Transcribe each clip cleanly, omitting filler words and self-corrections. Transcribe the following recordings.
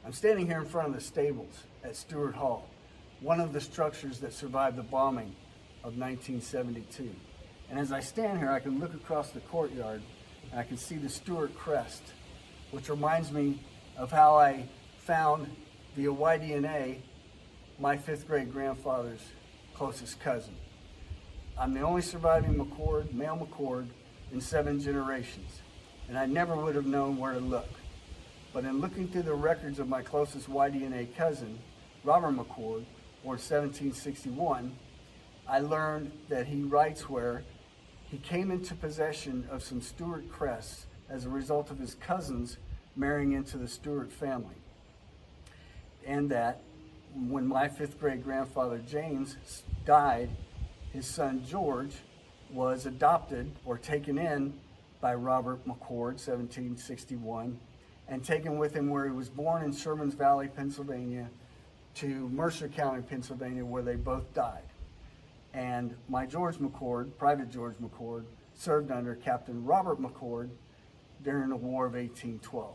I'm standing here in front of the stables at Stewart Hall, one of the structures that survived the bombing of 1972. And as I stand here, I can look across the courtyard and I can see the Stewart crest, which reminds me of how I found via Y-DNA my fifth great grandfather's closest cousin. I'm the only surviving McCord, male McCord, in 7 generations, and I never would have known where to look. But in looking through the records of my closest Y-DNA cousin, Robert McCord, born 1761, I learned that he writes where he came into possession of some Stewart crests as a result of his cousins marrying into the Stewart family. And that when my fifth great grandfather James died, his son George was adopted or taken in by Robert McCord, 1761, and taken with him where he was born in Shermans Valley, Pennsylvania, to Mercer County, Pennsylvania, where they both died. And my George McCord, Private George McCord, served under Captain Robert McCord during the War of 1812.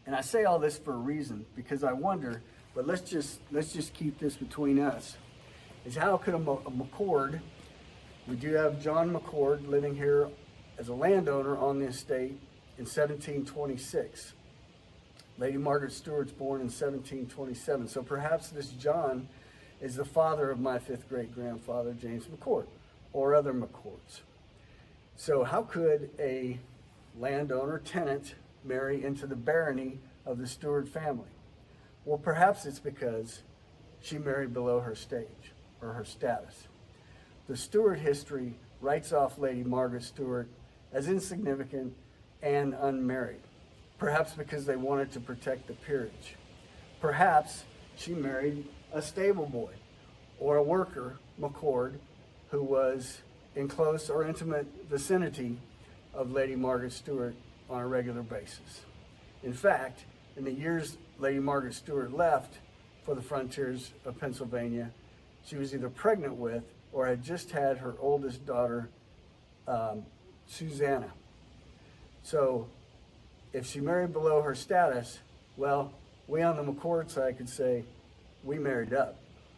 And I say all this for a reason, because I wonder, but let's just keep this between us, is how could a McCord, we do have John McCord living here as a landowner on the estate in 1726. Lady Margaret Stewart's born in 1727. So perhaps this John is the father of my fifth great grandfather, James McCord, or other McCords. So how could a landowner, tenant, marry into the barony of the Stewart family? Well, perhaps it's because she married below her stage or her status. The Stewart history writes off Lady Margaret Stewart as insignificant and unmarried, perhaps because they wanted to protect the peerage. Perhaps she married a stable boy or a worker, McCord, who was in close or intimate vicinity of Lady Margaret Stewart on a regular basis. In fact, in the years Lady Margaret Stewart left for the frontiers of Pennsylvania, she was either pregnant with or had just had her oldest daughter, Susanna. So if she married below her status, well, we on the McCord side could say, we married up.